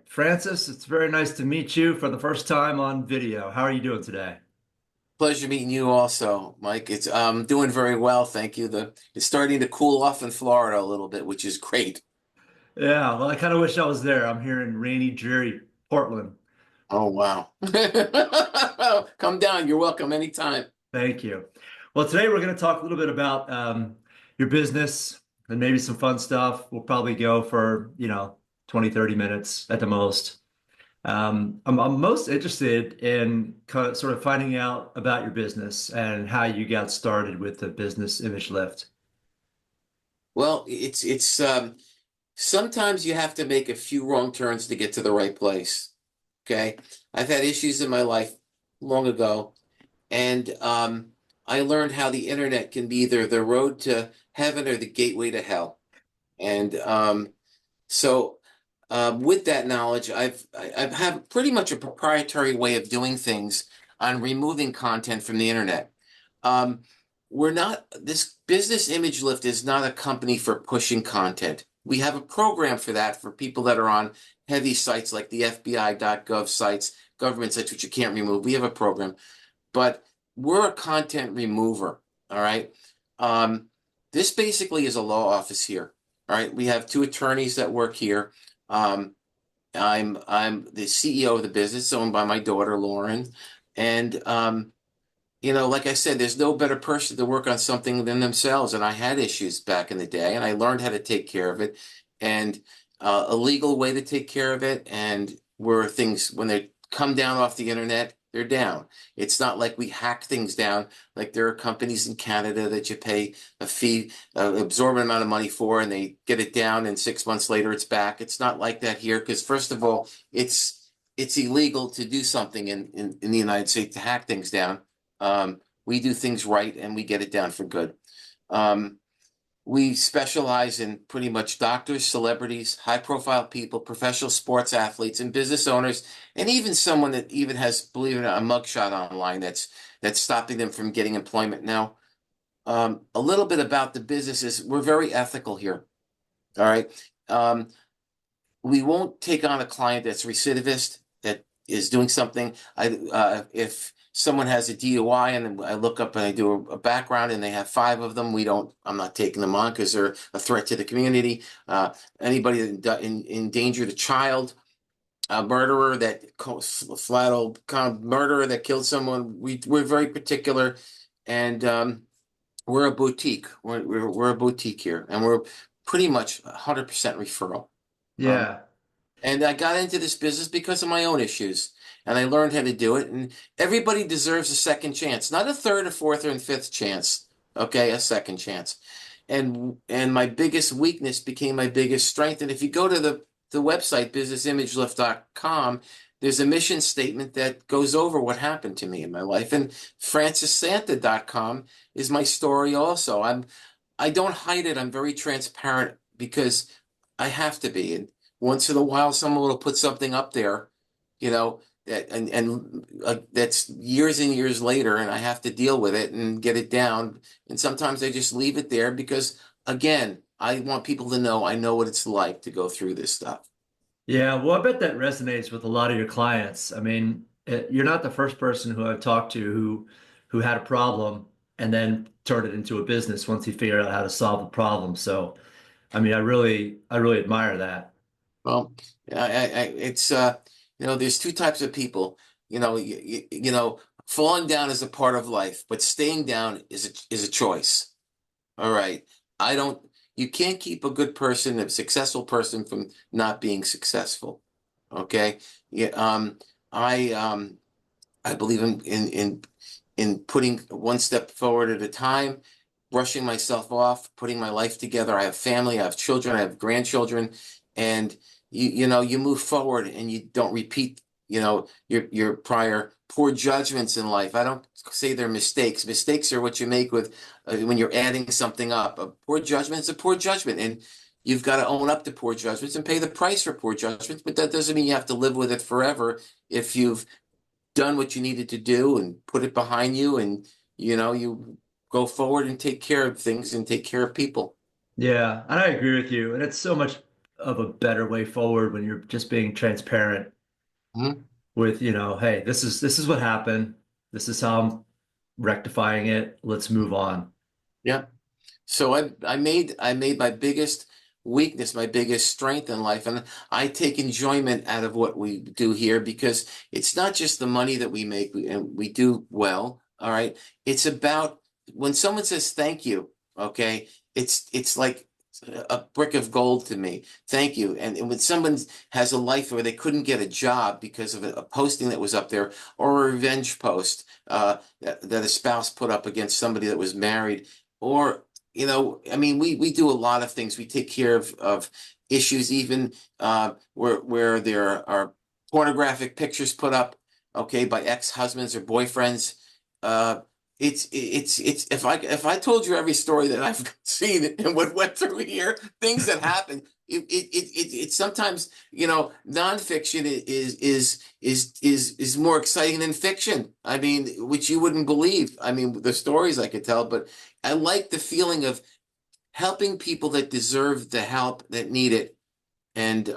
Francis, it's very nice to meet you for the first time on video. How are you doing today? Pleasure meeting you also, Mike. It's doing very well, thank you. It's starting to cool off in Florida a little bit, which is great. Yeah, well, I kind of wish I was there. I'm here in rainy, dreary Portland. Oh wow. Come down, you're welcome anytime. Thank you. Well, today we're going to talk a little bit about your business and maybe some fun stuff. We'll probably go for, 20, 30 minutes at the most. I'm most interested in sort of finding out about your business and how you got started with the business image lift. Well, it's sometimes you have to make a few wrong turns to get to the right place. Okay. I've had issues in my life long ago, and I learned how the internet can be either the road to heaven or the gateway to hell. And with that knowledge, I have pretty much a proprietary way of doing things on removing content from the internet. Um, we're not This business image lift is not a company for pushing content. We have a program for that for people that are on heavy sites like the FBI.gov sites, government sites, which you can't remove. We have a program, but we're a content remover. All right. Um, this basically is a law office here. All right. We have two attorneys that work here. Um, I'm the CEO of the business, owned by my daughter Lauren, and like I said, there's no better person to work on something than themselves. And I had issues back in the day, and I learned how to take care of it, and a legal way to take care of it. And where things, when they come down off the internet, they're down. It's not like we hack things down. Like there are companies in Canada that you pay a fee, absorbent amount of money for, and they get it down, and 6 months later it's back. It's not like that here, because first of all, it's illegal to do something in the United States to hack things down. We do things right and we get it down for good. Um, we specialize in pretty much doctors, celebrities, high profile people, professional sports athletes, and business owners, and even someone that even has, believe it or not, a mugshot online that's stopping them from getting employment now. A little bit about the businesses. We're very ethical here. All right. We won't take on a client that's recidivist, that is doing something. If someone has a DUI and I look up and I do a background and they have five of them, I'm not taking them on because they're a threat to the community. Anybody that endangered a child, a murderer that flat old kind of murderer that killed someone, we're very particular, and we're a boutique. We're a boutique here, and we're pretty much 100% referral. Um, Yeah. and I got into this business because of my own issues, and I learned how to do it. And everybody deserves a second chance, not a third, or fourth, or fifth chance. Okay, a second chance. And my biggest weakness became my biggest strength. And if you go to the website businessimageleft.com, there's a mission statement that goes over what happened to me in my life. And francissanta.com is my story also. I don't hide it. I'm very transparent because I have to be. And once in a while, someone will put something up there, that's years and years later, and I have to deal with it and get it down. And sometimes I just leave it there because, again, I want people to know I know what it's like to go through this stuff. Yeah, well, I bet that resonates with a lot of your clients. I mean, you're not the first person who I've talked to who had a problem and then turned it into a business once he figured out how to solve the problem. So, I mean, I really admire that. Well, it's there's two types of people. Falling down is a part of life, but staying down is a choice. All right. I don't, you can't keep a good person, a successful person, from not being successful. Okay. Yeah. I believe in putting one step forward at a time, brushing myself off, putting my life together. I have family, I have children, I have grandchildren, and you move forward and you don't repeat, your prior poor judgments in life. I don't say they're mistakes. Mistakes are what you make with when you're adding something up. A poor judgment is a poor judgment, and you've got to own up to poor judgments and pay the price for poor judgments. But that doesn't mean you have to live with it forever if you've done what you needed to do and put it behind you, and you go forward and take care of things and take care of people. Yeah, and I agree with you. And it's so much of a better way forward when you're just being transparent Mhm. with, hey, this is what happened. This is how I'm rectifying it. Let's move on. Yeah. So I made my biggest weakness, my biggest strength in life, and I take enjoyment out of what we do here because it's not just the money that we make, and we do well, all right? It's about when someone says thank you, okay? It's like a brick of gold to me. Thank you. And when someone has a life where they couldn't get a job because of a posting that was up there or a revenge post that a spouse put up against somebody that was married, or I mean, we do a lot of things. We take care of issues, even where there are pornographic pictures put up, okay, by ex-husbands or boyfriends. Uh, it's if I told you every story that I've seen and what went through here, things that happen. It sometimes nonfiction is more exciting than fiction. I mean, which you wouldn't believe. I mean, the stories I could tell, but I like the feeling of helping people that deserve the help that need it, and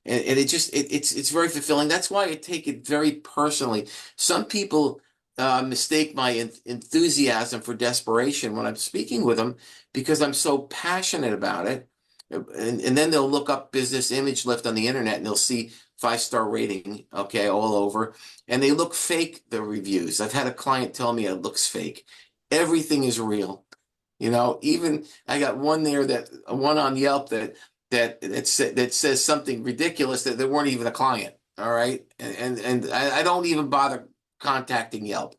it's very fulfilling. That's why I take it very personally. Some people mistake my enthusiasm for desperation when I'm speaking with them because I'm so passionate about it. And then they'll look up business image lift on the internet and they'll see 5-star rating, okay, all over. And they look fake, the reviews. I've had a client tell me it looks fake. Everything is real. Even I got one on Yelp that says something ridiculous that they weren't even a client. All right, and I don't even bother contacting Yelp.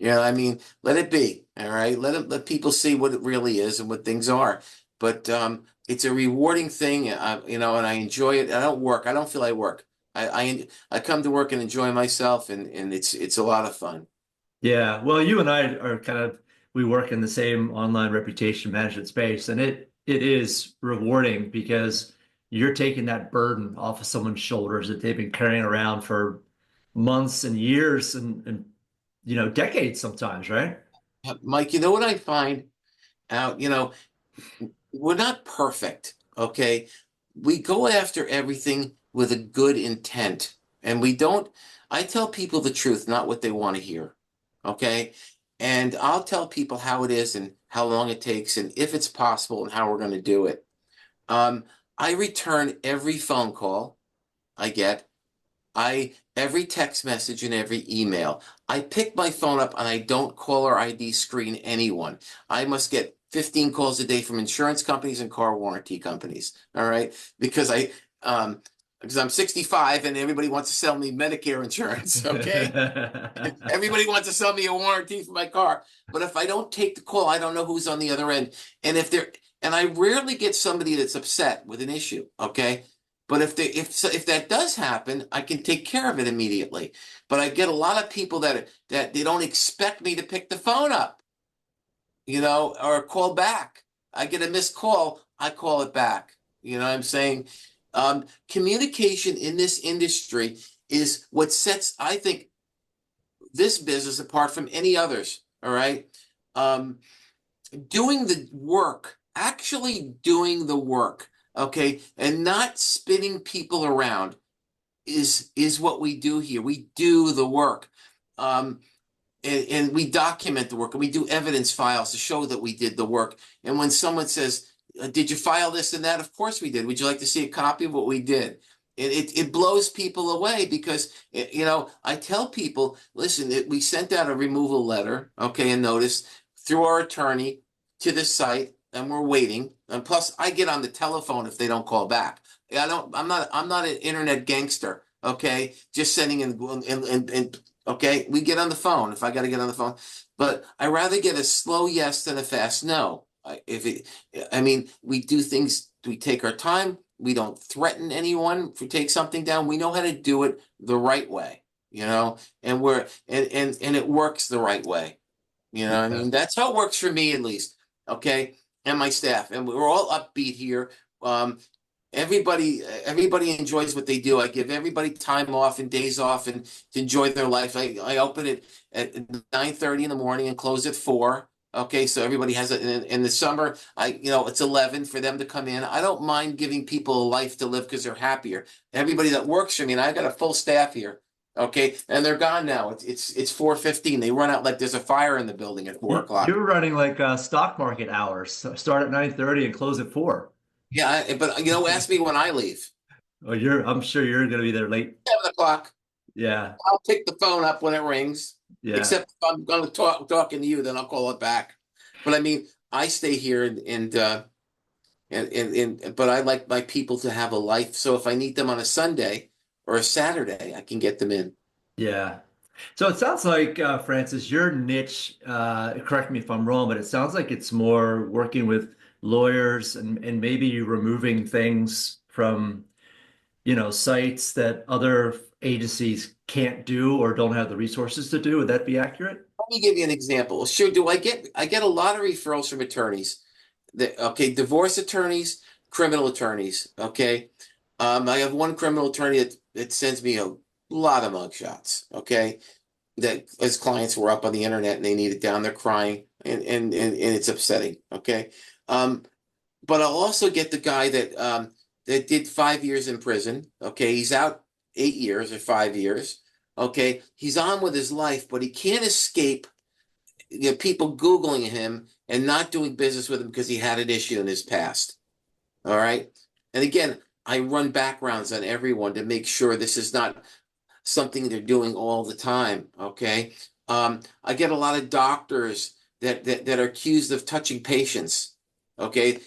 I mean, let it be. All right, let people see what it really is and what things are. But it's a rewarding thing, and I enjoy it. I don't work. I don't feel I work. I come to work and enjoy myself, and it's a lot of fun. Yeah. Well, you and I are we work in the same online reputation management space, and it is rewarding because you're taking that burden off of someone's shoulders that they've been carrying around for months and years and decades sometimes, right? Mike, you know what I find out? We're not perfect, okay? We go after everything with a good intent, and we don't. I tell people the truth, not what they want to hear, okay? And I'll tell people how it is and how long it takes and if it's possible and how we're going to do it. Um, I return every phone call I get. Every text message and every email. I pick my phone up and I don't call or ID screen anyone. I must get 15 calls a day from insurance companies and car warranty companies. All right. Because I'm 65 and everybody wants to sell me Medicare insurance. Okay. Everybody wants to sell me a warranty for my car. But if I don't take the call, I don't know who's on the other end. And I rarely get somebody that's upset with an issue. Okay. But if that does happen, I can take care of it immediately. But I get a lot of people that they don't expect me to pick the phone up, or call back. I get a missed call, I call it back. You know what I'm saying? Communication in this industry is what sets, I think, this business apart from any others. All right. Um, Doing the work, actually doing the work, okay, and not spinning people around is what we do here. We do the work. Um, and we document the work and we do evidence files to show that we did the work. And when someone says, did you file this and that? Of course we did. Would you like to see a copy of what we did? It blows people away because, I tell people, listen, we sent out a removal letter, okay, and notice through our attorney to the site and we're waiting. And plus I get on the telephone if they don't call back. I'm not an internet gangster, okay, just sending in. Okay, we get on the phone if I got to get on the phone, but I rather get a slow yes than a fast no. I mean, we do things. We take our time. We don't threaten anyone if we take something down. We know how to do it the right way, and and it works the right way. I Yeah. mean, that's how it works for me at least. Okay, and my staff, and we're all upbeat here. Um, everybody enjoys what they do. I give everybody time off and days off and to enjoy their life. I open it at 9:30 in the morning and close at 4. Okay, so everybody has it in the summer. It's 11 for them to come in. I don't mind giving people a life to live because they're happier. Everybody that works for me, and I've got a full staff here. Okay, and they're gone now. It's 4:15. They run out like there's a fire in the building at 4 o'clock. You're running like stock market hours. So start at 9:30 and close at 4. Yeah, but ask me when I leave. Oh, I'm sure you're going to be there late. 7 o'clock. Yeah. I'll pick the phone up when it rings. Yeah. Except if I'm going to talking to you, then I'll call it back. But I mean, I stay here but I like my people to have a life. So if I need them on a Sunday or a Saturday, I can get them in. Yeah. So it sounds like, Francis, your niche, correct me if I'm wrong, but it sounds like it's more working with lawyers and maybe you removing things from, sites that other agencies can't do or don't have the resources to do. Would that be accurate? Let me give you an example. Sure, do I get a lot of referrals from attorneys. Okay, divorce attorneys, criminal attorneys. Okay. I have one criminal attorney that sends me a lot of mugshots. Okay. That his clients were up on the internet and they need it down, they're crying and it's upsetting. Okay. Um, but I'll also get the guy that did 5 years in prison. Okay, he's out 8 years or 5 years. Okay, he's on with his life, but he can't escape people Googling him and not doing business with him because he had an issue in his past. All right. And again, I run backgrounds on everyone to make sure this is not something they're doing all the time. Okay. I get a lot of doctors that are accused of touching patients. Okay.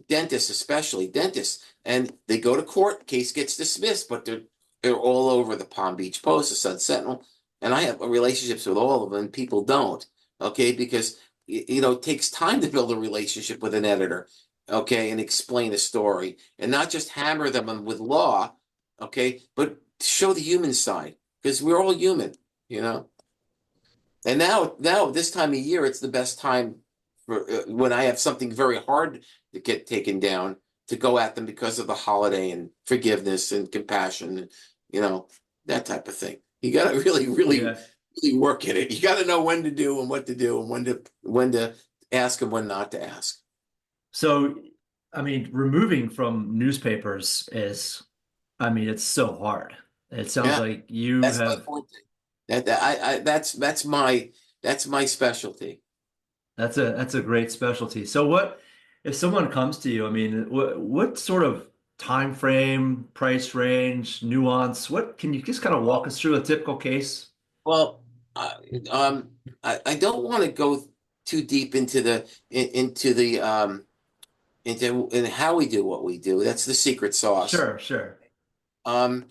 Dentists, especially dentists, and they go to court, case gets dismissed, but they're all over the Palm Beach Post, the Sun Sentinel. And I have relationships with all of them, and people don't. Okay. Because, it takes time to build a relationship with an editor. Okay. And explain a story and not just hammer them with law. Okay. But show the human side because we're all human, you know. And now this time of year, it's the best time for when I have something very hard to get taken down to go at them because of the holiday and forgiveness and compassion, and, that type of thing. You got to really, really, Yeah. really work at it. You got to know when to do and what to do and when to ask and when not to ask. So, I mean, removing from newspapers it's so hard. It sounds Yeah, like you that's my have, forte. That's my specialty. that's a great specialty. So if someone comes to you, I mean, what sort of time frame, price range, nuance, what can you just kind of walk us through a typical case? Well, I, I don't want to go too deep into how we do what we do. That's the secret sauce. Sure, sure. Um,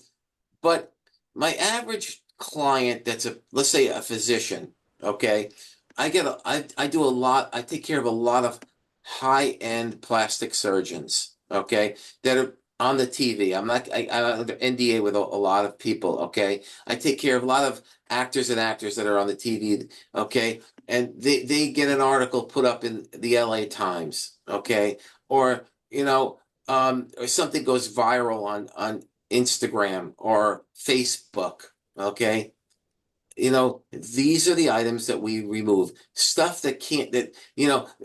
but my average client that's let's say a physician, okay, I do a lot, I take care of a lot of high-end plastic surgeons, okay, that are on the TV. I'm under NDA with a lot of people, okay. I take care of a lot of actors and actors that are on the TV, okay, and they get an article put up in the LA Times, okay, or or something goes viral on Instagram or Facebook. Okay. These are the items that we remove. Stuff that can't, I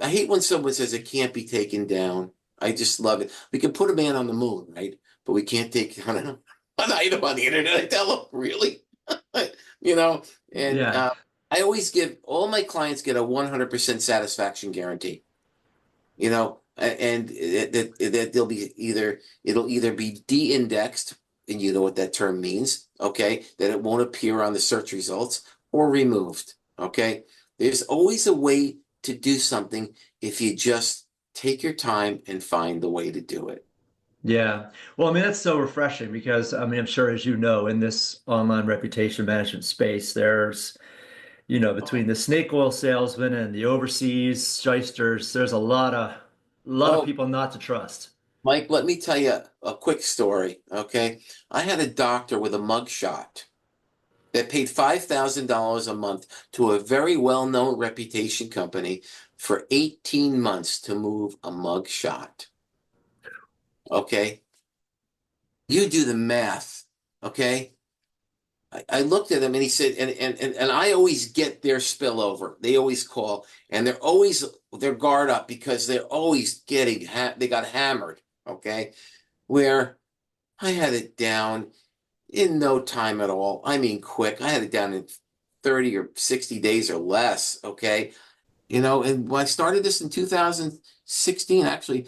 hate when someone says it can't be taken down. I just love it. We can put a man on the moon, right? But we can't take down an item on the internet. I tell them, really? you know, and Yeah. I always give all my clients get a 100% satisfaction guarantee, and that it'll either be de-indexed, and you know what that term means, okay, that it won't appear on the search results, or removed, okay. There's always a way to do something if you just take your time and find the way to do it. Yeah. Well, I mean, that's so refreshing because, I mean, I'm sure as you know, in this online reputation management space, there's, between the snake oil salesman and the overseas shysters, there's a lot of Oh, people not to trust. Mike, let me tell you a quick story, okay. I had a doctor with a mugshot that paid $5,000 a month to a very well-known reputation company for 18 months to move a mug shot. Okay. You do the math. Okay. I looked at him and he said, and I always get their spillover. They always call and they're always their guard up because they're always getting they got hammered. Okay, where I had it down in no time at all. I mean, quick. I had it down in 30 or 60 days or less. Okay, and when I started this in 2016, actually,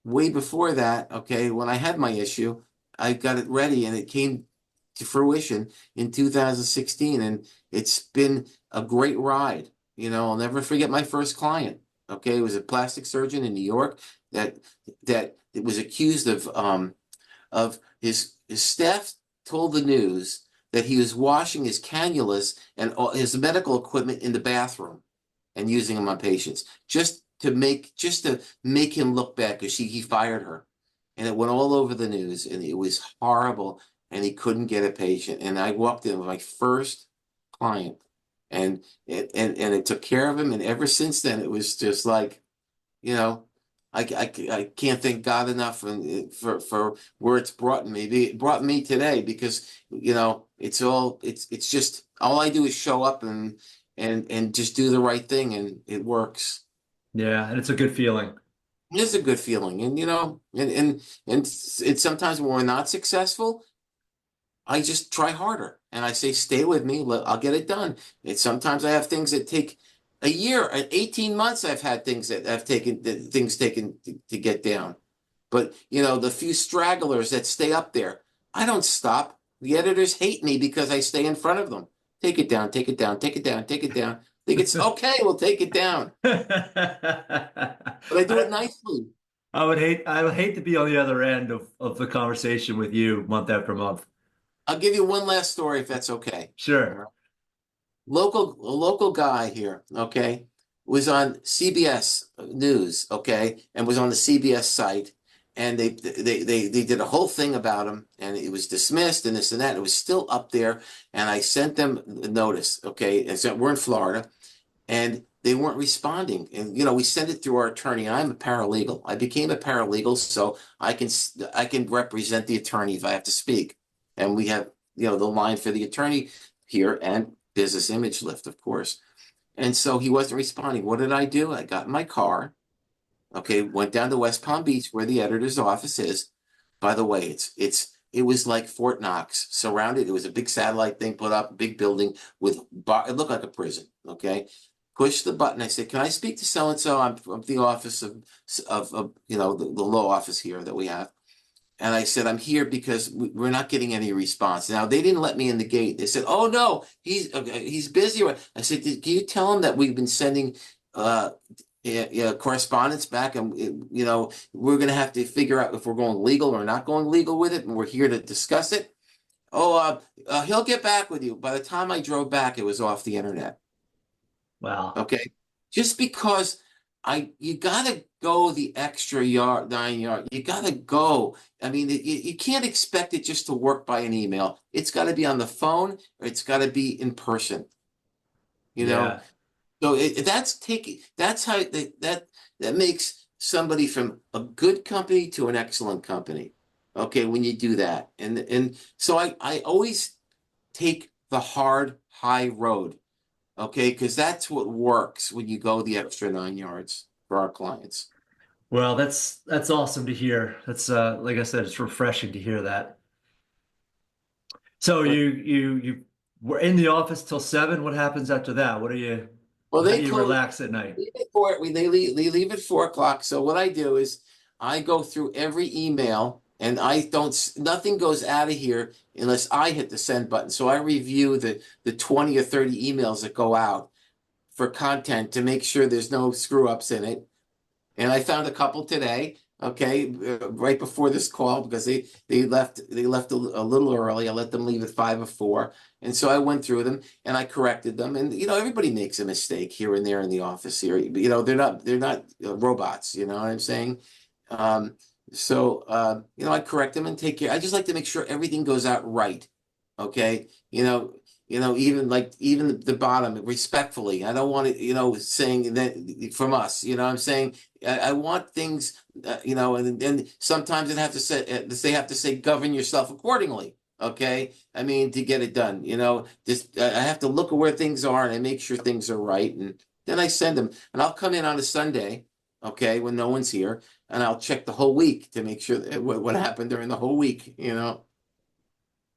way before that, okay, when I had my issue, I got it ready and it came to fruition in 2016. And it's been a great ride. I'll never forget my first client. Okay, it was a plastic surgeon in New York that it was accused of his staff told the news that he was washing his cannulas and all his medical equipment in the bathroom and using them on patients just to make him look bad because he fired her. And it went all over the news and it was horrible and he couldn't get a patient. And I walked in with my first client and it took care of him. And ever since then, it was just like, you know, I can't thank God enough for where it's brought me. It brought me today because it's just all I do is show up and just do the right thing and it works. Yeah, and it's a good feeling. It's a good feeling, and it's sometimes when we're not successful, I just try harder and I say, stay with me. I'll get it done. And sometimes I have things that take a year, 18 months. I've had things that I've taken, things taken to get down. But, the few stragglers that stay up there, I don't stop. The editors hate me because I stay in front of them. Take it down, take it down, take it down, take it down. Think it's okay, we'll take it down. But I do it I, nicely. I would hate to be on the other end of the conversation with you month after month. I'll give you one last story if that's okay. All Sure. right. A local guy here, okay, was on CBS News, okay, and was on the CBS site, and they did a whole thing about him, and it was dismissed and this and that. It was still up there, and I sent them a notice, okay, and so we're in Florida, and they weren't responding. And we sent it through our attorney. I'm a paralegal. I became a paralegal, so I can represent the attorney if I have to speak. And we have the line for the attorney here and business image lift, of course. And so he wasn't responding. What did I do? I got in my car. Okay, went down to West Palm Beach where the editor's office is. By the way, it was like Fort Knox, surrounded. It was a big satellite thing put up, a big building with it looked like a prison. Okay, push the button. I said, "Can I speak to so and so? I'm from the office of the law office here that we have." And I said, "I'm here because we're not getting any response." Now they didn't let me in the gate. They said, "Oh no, he's busy." I said, "Can you tell him that we've been sending correspondence back, and we're going to have to figure out if we're going legal or not going legal with it, and we're here to discuss it." Oh, he'll get back with you. By the time I drove back, it was off the internet. Wow. Okay, just because you gotta go the extra 9 yard. You gotta go. I mean, you can't expect it just to work by an email. It's got to be on the phone or it's got to be in person. You know, Yeah. so that's how that makes somebody from a good company to an excellent company. Okay, when you do that, and so I always take the hard high road. Okay, because that's what works when you go the extra 9 yards for our clients. Well, that's awesome to hear. That's like I said, it's refreshing to hear that. So But you were in the office till 7. What happens after that? well, How they do you close relax at night? leave at four. They leave at 4 o'clock. So what I do is I go through every email and I don't nothing goes out of here unless I hit the send button. So I review the 20 or 30 emails that go out for content to make sure there's no screw ups in it. And I found a couple today, okay, right before this call because they left a little early. I let them leave at 5 or 4, and so I went through them and I corrected them. And everybody makes a mistake here and there in the office here. They're not robots. You know what I'm saying? Um, I correct them and take care. I just like to make sure everything goes out right. Okay, even the bottom respectfully. I don't want it, saying that from us. I'm saying I want things, and sometimes they have to say govern yourself accordingly. Okay, I mean, to get it done, just I have to look at where things are and I make sure things are right, and then I send them. And I'll come in on a Sunday, okay, when no one's here, and I'll check the whole week to make sure that what happened during the whole week.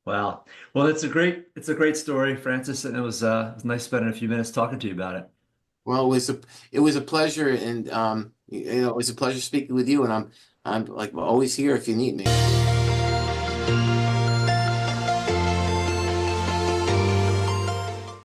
Wow. Well, it's a great story, Francis, and it was nice spending a few minutes talking to you about it. Well, it was a pleasure, and it was a pleasure speaking with you, and I'm like always here if you need me.